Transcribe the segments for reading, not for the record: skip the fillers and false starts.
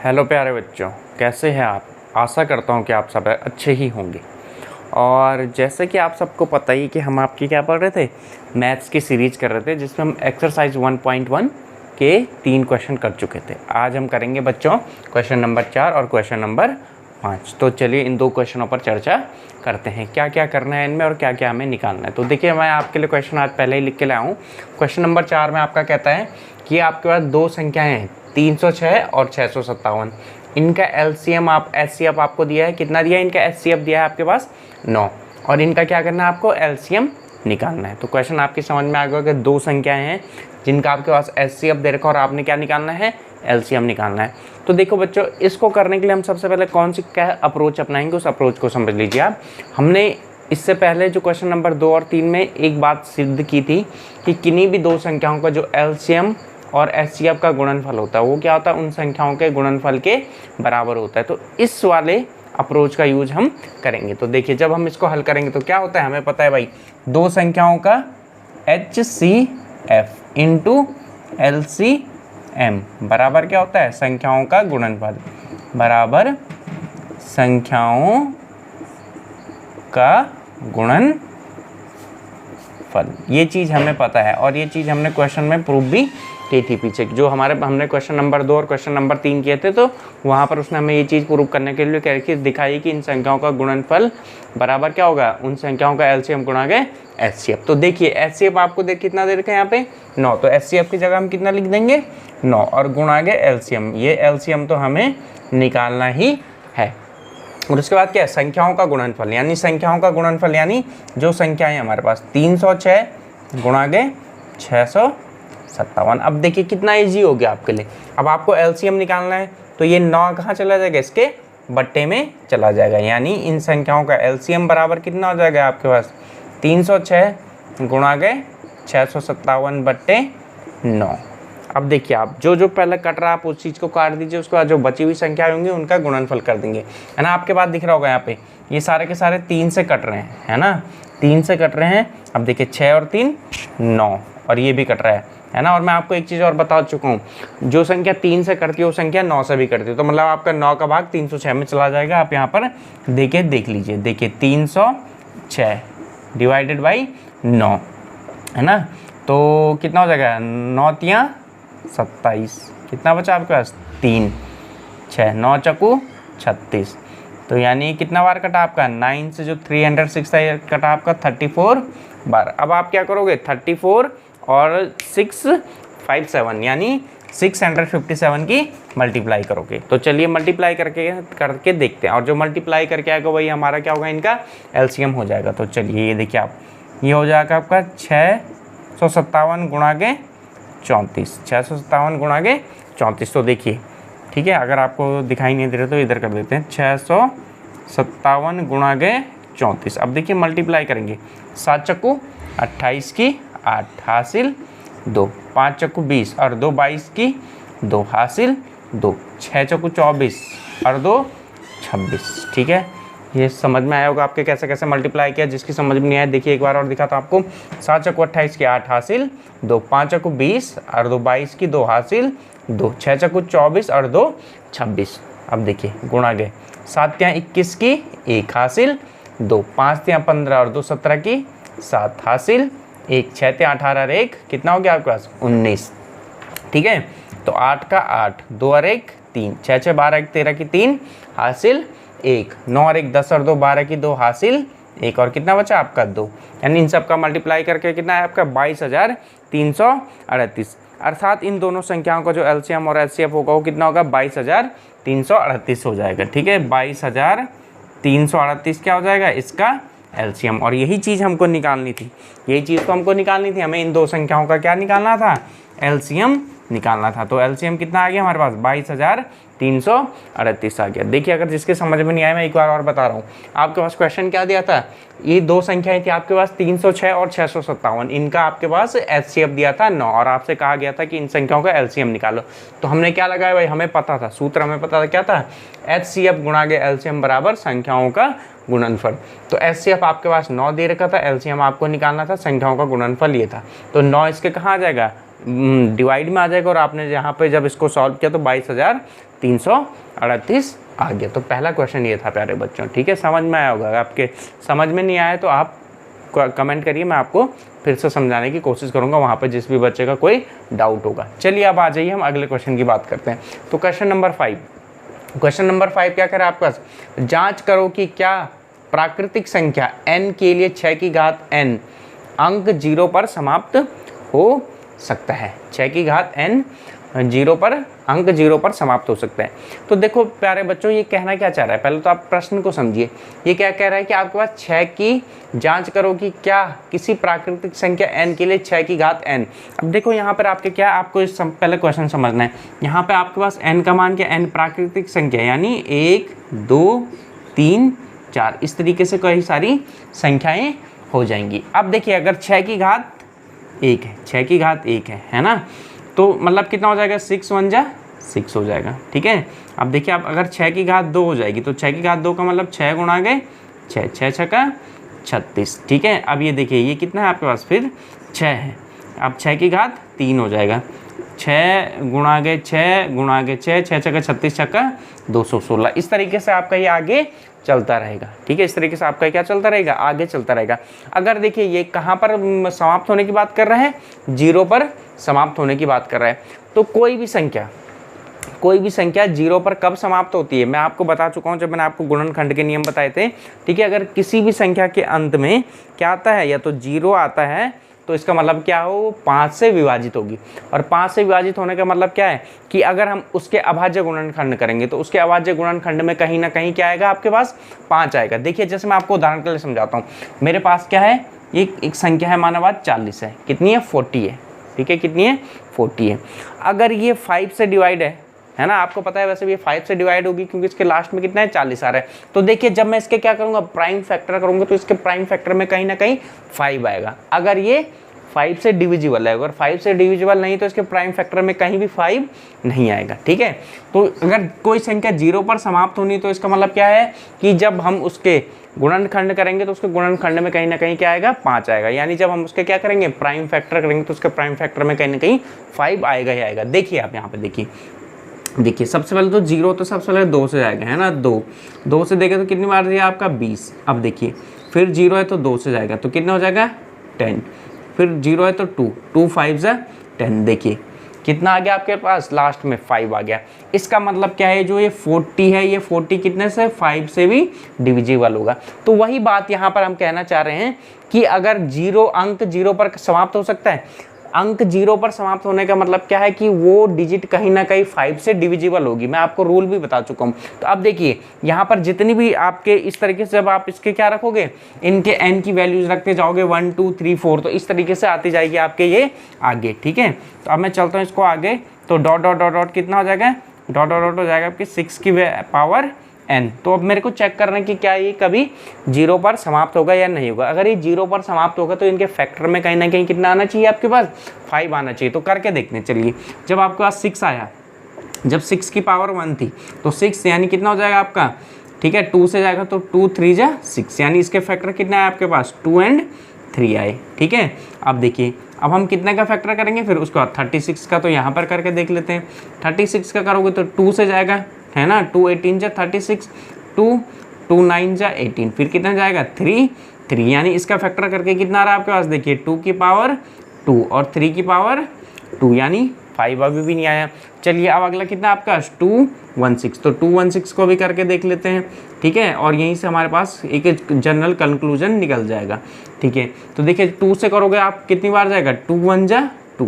Hello प्यारे बच्चों, कैसे हैं आप। आशा करता हूं कि आप सब अच्छे ही होंगे। और जैसे कि आप सबको पता ही कि हम आपकी क्या पढ़ रहे थे, मैथ्स की सीरीज़ कर रहे थे जिसमें हम एक्सरसाइज 1.1 के 3 क्वेश्चन कर चुके थे। आज हम करेंगे बच्चों क्वेश्चन नंबर 4 और क्वेश्चन नंबर 5। तो चलिए इन 2 क्वेश्चनों पर चर्चा करते हैं, क्या क्या करना है इनमें और क्या क्या हमें निकालना है। तो देखिए, मैं आपके लिए क्वेश्चन आज पहले ही लिख के लाया हूँ। क्वेश्चन नंबर 4 में आपका कहता है कि आपके पास 2 संख्याएँ हैं, 306 और 657। इनका एलसीएम आप एचसीएफ आपको दिया है, कितना दिया है, इनका एचसीएफ दिया है आपके पास 9, और इनका क्या करना है, आपको एलसीएम निकालना है। तो क्वेश्चन आपकी समझ में आ गया कि 2 संख्याएं हैं जिनका आपके पास एचसीएफ दे रखा और आपने क्या निकालना है, एलसीएम निकालना है। तो देखो बच्चों, इसको करने के लिए हम सबसे पहले कौन सी क्या अप्रोच अपनाएंगे, उस अप्रोच को समझ लीजिए आप। हमने इससे पहले जो क्वेश्चन नंबर 2 और 3 में एक बात सिद्ध की थी कि किन्हीं भी 2 संख्याओं का जो एलसीएम और एचसीएफ का गुणनफल होता है वो क्या होता है, उन संख्याओं के गुणनफल के बराबर होता है। तो इस वाले अप्रोच का यूज हम करेंगे। तो देखिए, जब हम इसको हल करेंगे तो क्या होता है, हमें पता है भाई 2 संख्याओं का HCF इंटू LCM बराबर क्या होता है, संख्याओं का गुणनफल बराबर संख्याओं का गुणनफल। ये चीज़ हमें पता है और ये चीज़ हमने क्वेश्चन में प्रूव भी की थी पीछे, जो हमने क्वेश्चन नंबर 2 और क्वेश्चन नंबर 3 किए थे। तो वहाँ पर उसने हमें ये चीज़ प्रूव करने के लिए क्या दिखाई कि इन संख्याओं का गुणनफल बराबर क्या होगा, उन संख्याओं का एलसीएम गुणा के एचसीएफ। तो देखिए, एचसीएफ आपको कितना दे रखा है यहाँ पे 9, तो एचसीएफ की जगह हम कितना लिख देंगे 9 और गुणा के एलसीएम। ये एलसीएम तो हमें निकालना ही है। और उसके बाद क्या है, संख्याओं का गुणनफल, यानी संख्याओं का गुणनफल यानी जो संख्याएं हमारे पास 306 गुणा के 657। अब देखिए कितना इजी हो गया आपके लिए। अब आपको एलसीएम निकालना है तो ये 9 कहाँ चला जाएगा, इसके बट्टे में चला जाएगा, यानी इन संख्याओं का एलसीएम बराबर कितना हो जाएगा आपके पास 306 गुणा के 657 बट्टे 9। अब देखिए, आप जो पहले कट रहा है आप उस चीज़ को काट दीजिए, उसके बाद जो बची हुई संख्या होंगी उनका गुणनफल कर देंगे, है ना। आपके पास दिख रहा होगा यहाँ पे ये सारे के सारे 3 से कट रहे हैं, है ना, 3 से कट रहे हैं। अब देखिए 6 और 3 9, और ये भी कट रहा है ना। और मैं आपको एक चीज़ और बता चुका हूँ, जो संख्या 3 से कटती है वो संख्या 9 से भी कटती है। तो मतलब आपका 9 का भाग 306 में चला जाएगा। आप यहाँ पर देख लीजिए, देखिए 306 डिवाइडेड बाई 9, है ना। तो कितना हो जाएगा, 9 तियाँ 27, कितना बचा आपके पास 3, 6 9 चकू 36। तो यानी कितना बार कटा आपका 9 से जो 306 कटा आपका 34 बार। अब आप क्या करोगे, 34 और 657 यानी 657 की मल्टीप्लाई करोगे। तो चलिए मल्टीप्लाई करके देखते हैं, और जो मल्टीप्लाई करके आएगा वही हमारा क्या होगा, इनका एलसीएम हो जाएगा। तो चलिए ये देखिए आप, ये हो जाएगा आपका 657 गुणा के 34, 657 गुणा के 34। तो देखिए ठीक है, अगर आपको दिखाई नहीं दे रहा तो इधर कर देते हैं, 657 गुणा के 34। अब देखिए मल्टीप्लाई करेंगे, 7 चक्कू 28 की 8 हासिल 2, 5 चक्कू 20 और 2 22 की 2 हासिल 2, 6 चक्कू 24 और 2 26। ठीक है, ये समझ में आया होगा आपके कैसे कैसे मल्टीप्लाई किया। जिसकी समझ में नहीं आया देखिए एक बार और दिखाता हूँ आपको। 7 चक्कू 28 की 8 हासिल 2, 5 चक्कू 20 और 2 22 की 2 हासिल 2, 6 चक्कू 24 और 2 26। अब देखिए गुणा गए, 7 तियाँ 21 की 1 हासिल 2, 5 तियाँ 15 और 2 17 की 7 हासिल 1, 6 तियाँ 18 और 1 कितना हो गया आपके पास 19। ठीक है, तो 8 का 8, 2 और 1 3, 6 6 12 1 13 की 3 हासिल 1, 9 और 1 10 और 2 12 की 2 हासिल 1, और कितना बचा आपका 2। यानी इन सब का मल्टीप्लाई करके कितना है आपका 22,338। अर्थात इन दोनों संख्याओं का जो एलसीएम और एचसीएफ होगा वो कितना होगा 22,338 हो जाएगा। ठीक है, 22,338 क्या हो जाएगा इसका एलसीएम। और यही चीज़ हमको निकालनी थी, यही चीज़ तो हमको निकालनी थी, हमें इन 2 संख्याओं का क्या निकालना था, एलसीएम निकालना था। तो एलसीएम कितना आ गया हमारे पास 22,338 आ गया। देखिए, अगर जिसके समझ में नहीं आया मैं एक बार और बता रहा हूँ। आपके पास क्वेश्चन क्या दिया था, ये 2 संख्याएं थी आपके पास 306 और 657। इनका आपके पास एचसीएफ दिया था 9 और आपसे कहा गया था कि इन संख्याओं का एलसीएम निकालो। तो हमने क्या लगाया भाई, हमें पता था, सूत्र हमें पता था क्या था, एचसीएफ गुणा के एलसीएम बराबर संख्याओं का गुणनफल। तो एचसीएफ आपके पास 9 दे रखा था, एलसीएम आपको निकालना था, संख्याओं का गुणनफल ये था। तो 9 इसके कहाँ आ जाएगा, डिवाइड में आ जाएगा, और आपने यहाँ पे जब इसको सॉल्व किया तो 338 आ गया। तो पहला क्वेश्चन ये था प्यारे बच्चों, ठीक है, समझ में आया होगा। आपके समझ में नहीं आया तो आप कमेंट करिए, मैं आपको फिर से समझाने की कोशिश करूंगा वहाँ पे जिस भी बच्चे का कोई डाउट होगा। चलिए अब आ जाइए, हम अगले क्वेश्चन की बात करते हैं। तो क्वेश्चन नंबर 5 क्या कह रहा है आपके पास, जांच करो कि क्या प्राकृतिक संख्या n के लिए 6 की घात n अंक 0 पर समाप्त हो सकता है। 6 की घात n 0 पर अंक 0 पर समाप्त हो सकता है। तो देखो प्यारे बच्चों, ये कहना क्या चाह रहा है, पहले तो आप प्रश्न को समझिए। ये क्या कह रहा है कि आपके पास 6 की जांच करो कि क्या किसी प्राकृतिक संख्या n के लिए 6 की घात n। अब देखो यहाँ पर आपके क्या, आपको इस पहले क्वेश्चन समझना है। यहाँ पे आपके पास n का मान क्या, n प्राकृतिक संख्या यानी 1 2 3 4 इस तरीके से कई सारी संख्याएं हो जाएंगी। अब देखिए अगर 6 की घात 1 है, 6 की घात 1 है ना, तो मतलब कितना हो जाएगा, 6 1 जा 6 हो जाएगा, ठीक है। अब देखिए आप अगर 6 की घात 2 हो जाएगी तो 6 की घात 2 का मतलब 6 गुणा गए 6, 6 6 का 36, ठीक है। अब ये देखिए ये कितना है आपके पास, फिर 6 है। अब 6 की घात 3 हो जाएगा, 6 गुणा गए 6 गुणा गए 6, 6 6 का 36 6 का 216। इस तरीके से आपका ये आगे चलता रहेगा, ठीक है। इस तरीके से आपका क्या चलता रहेगा, आगे चलता रहेगा। अगर देखिए ये कहाँ पर समाप्त होने की बात कर रहे हैं, 0 पर समाप्त होने की बात कर रहा है। तो कोई भी संख्या 0 पर कब समाप्त होती है, मैं आपको बता चुका हूँ जब मैंने आपको गुणनखंड के नियम बताए थे, ठीक है। अगर किसी भी संख्या के अंत में क्या आता है, या तो 0 आता है तो इसका मतलब क्या हो, 5 से विभाजित होगी। और 5 से विभाजित होने का मतलब क्या है कि अगर हम उसके अभाज्य गुणनखंड करेंगे तो उसके अभाज्य गुणनखंड में कहीं ना कहीं क्या आएगा, आपके पास 5 आएगा। देखिए जैसे मैं आपको उदाहरण के लिए समझाता हूँ, मेरे पास क्या है, एक संख्या है मानव 40 है, कितनी है 40 है, ठीक है, कितनी है 40 है। अगर ये 5 से डिवाइड है ना, आपको पता है वैसे भी ये 5 से डिवाइड होगी क्योंकि इसके लास्ट में कितना है 40 आ रहा है। तो देखिए जब मैं इसके क्या करूंगा, प्राइम फैक्टर करूंगा तो इसके प्राइम फैक्टर में कहीं ना कहीं 5 आएगा। अगर ये 5 से डिविजिबल है, अगर 5 से डिविजिबल नहीं तो इसके प्राइम फैक्टर में कहीं भी 5 नहीं आएगा, ठीक है। तो अगर कोई संख्या 0 पर समाप्त होनी तो इसका मतलब क्या है कि जब हम उसके गुणनखंड करेंगे तो उसके गुणनखंड में कहीं ना कहीं क्या आएगा, 5 आएगा। यानी जब हम उसके क्या करेंगे, प्राइम फैक्टर करेंगे तो उसके प्राइम फैक्टर में कहीं ना कहीं 5 आएगा ही आएगा। देखिए आप यहाँ पे देखिए सबसे पहले तो 0 तो सबसे पहले 2 से जाएगा, है ना, 2 से देखें तो कितनी बार दिया आपका 20। अब देखिए फिर 0 है तो 2 से जाएगा तो कितना हो जाएगा 10, फिर 0 है तो 2 5 जा 10, देखिए कितना आ गया आपके पास, लास्ट में 5 आ गया। इसका मतलब क्या है, जो ये 40 है, ये 40 कितने से, 5 से भी डिविजिबल होगा। तो वही बात यहाँ पर हम कहना चाह रहे हैं कि अगर अंक 0 पर समाप्त हो सकता है, अंक 0 पर समाप्त होने का मतलब क्या है कि वो डिजिट कहीं ना कहीं 5 से डिविजिबल होगी। मैं आपको रूल भी बता चुका हूँ। तो अब देखिए यहाँ पर जितनी भी आपके इस तरीके से जब आप इसके क्या रखोगे, इनके n की वैल्यूज रखते जाओगे 1 2 3 4, तो इस तरीके से आती जाएगी आपके ये आगे, ठीक है। तो अब मैं चलता हूँ इसको आगे, तो डॉट डॉट डॉट डॉट कितना हो जाएगा, डॉट डॉट डॉट हो जाएगा आपकी 6 की पावर n। तो अब मेरे को चेक करना है कि क्या ये कभी 0 पर समाप्त होगा या नहीं होगा। अगर ये 0 पर समाप्त होगा तो इनके फैक्टर में कहीं ना कहीं कितना आना चाहिए, आपके पास 5 आना चाहिए। तो करके देखते हैं, चलिए। जब आपके पास 6 आया, जब 6 की पावर 1 थी तो 6 यानी कितना हो जाएगा आपका, ठीक है, 2 से जाएगा तो 2 3 जा 6, यानी इसके फैक्टर कितना है आपके पास 2 और 3 आए, ठीक है। अब देखिए अब हम कितने का फैक्टर करेंगे, फिर उसके बाद 36 का, तो यहाँ पर करके देख लेते हैं। 36 का करोगे तो 2 से जाएगा, है ना, 2 18 जा 36, 2 9 जा 18, फिर कितना जाएगा 3, यानी इसका फैक्टर करके कितना आ रहा है आपके पास, देखिए 2 की पावर 2 और 3 की पावर 2, यानी 5 अभी भी नहीं आया। चलिए अब अगला कितना आपका 216, तो 216 को भी करके देख लेते हैं, ठीक है। और यहीं से हमारे पास एक जनरल कंक्लूजन निकल जाएगा, ठीक है। तो देखिए 2 से करोगे आप कितनी बार जाएगा, 2 1 जा 2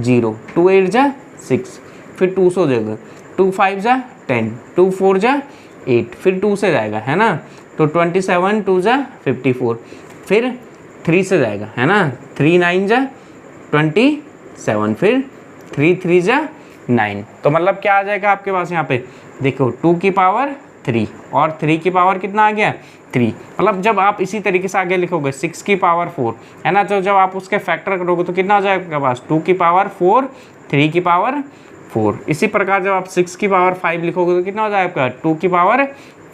0, 2 8 जा 6, फिर 2 से देगा 2 5 जा 10, 2 4 जा 8, फिर 2 से जाएगा, है ना, तो 27 2 जा 54, फिर 3 से जाएगा, है ना, 3 9 जा 27, फिर 3 3 जा 9। तो मतलब क्या आ जाएगा आपके पास यहाँ पे, देखो 2 की पावर 3 और 3 की पावर कितना आ गया 3। मतलब जब आप इसी तरीके से आगे लिखोगे 6 की पावर 4, है ना, तो जब आप उसके फैक्टर करोगे तो कितना हो जाएगा आपके पास 2 की पावर 4, 3 की पावर 4। इसी प्रकार जब आप 6 की पावर 5 लिखोगे तो कितना हो जाएगा आपका 2 की पावर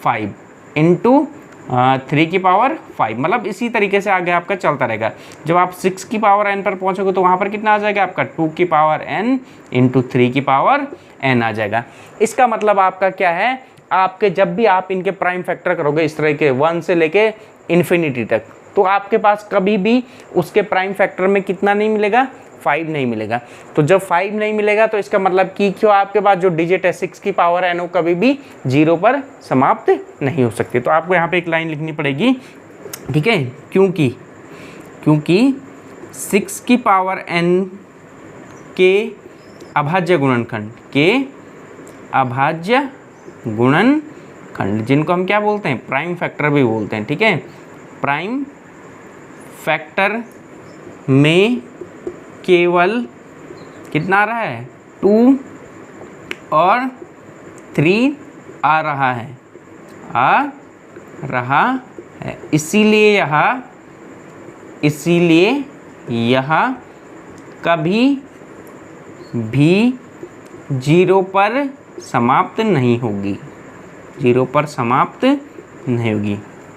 5 इंटू 3 की पावर 5, मतलब इसी तरीके से आगे आपका चलता रहेगा। जब आप 6 की पावर n पर पहुंचोगे तो वहाँ पर कितना आ जाएगा आपका 2 की पावर n इंटू 3 की पावर n आ जाएगा। इसका मतलब आपका क्या है, आपके जब भी आप इनके प्राइम फैक्टर करोगे इस तरह के 1 से लेके इन्फिनिटी तक, तो आपके पास कभी भी उसके प्राइम फैक्टर में कितना नहीं मिलेगा, 5 नहीं मिलेगा। तो जब 5 नहीं मिलेगा तो इसका मतलब कि क्यों आपके पास जो डिजिट है 6 की पावर n वो कभी भी 0 पर समाप्त नहीं हो सकती। तो आपको यहाँ पे एक लाइन लिखनी पड़ेगी, ठीक है, क्योंकि 6 की पावर n के अभाज्य गुणनखंड जिनको हम क्या बोलते हैं, प्राइम फैक्टर भी बोलते हैं, ठीक है। प्राइम फैक्टर में केवल कितना आ रहा है, 2 और 3 आ रहा है, इसीलिए यह कभी भी 0 पर समाप्त नहीं होगी,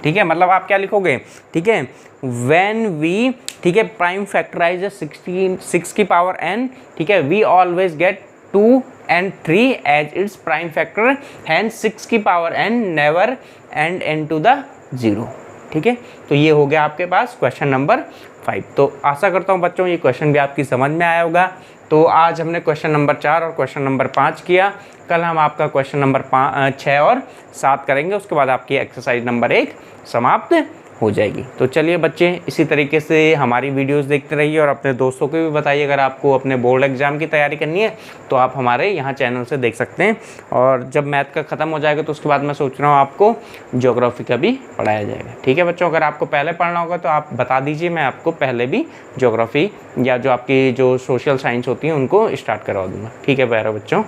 ठीक है। मतलब आप क्या लिखोगे, ठीक है, व्हेन वी, ठीक है, प्राइम फैक्टराइज 6 की पावर n, ठीक है, we always get 2 and 3 as it's prime factor, hence 6 की power n never end into the 0, ठीक है। तो ये हो गया आपके पास क्वेश्चन नंबर 5। तो आशा करता हूँ बच्चों ये क्वेश्चन भी आपकी समझ में आया होगा। तो आज हमने क्वेश्चन नंबर 4 और क्वेश्चन नंबर 5 किया, कल हम आपका क्वेश्चन नंबर 6 और 7 करेंगे, उसके बाद आपकी एक्सरसाइज नंबर 1 समाप्त हो जाएगी। तो चलिए बच्चे, इसी तरीके से हमारी वीडियोस देखते रहिए और अपने दोस्तों को भी बताइए। अगर आपको अपने बोर्ड एग्जाम की तैयारी करनी है तो आप हमारे यहाँ चैनल से देख सकते हैं। और जब मैथ का ख़त्म हो जाएगा तो उसके बाद मैं सोच रहा हूँ आपको ज्योग्राफी का भी पढ़ाया जाएगा, ठीक है बच्चों। अगर आपको पहले पढ़ना होगा तो आप बता दीजिए, मैं आपको पहले भी ज्योग्राफी या जो आपकी जो सोशल साइंस होती है उनको स्टार्ट करवा दूँगा, ठीक है प्यारे बच्चों।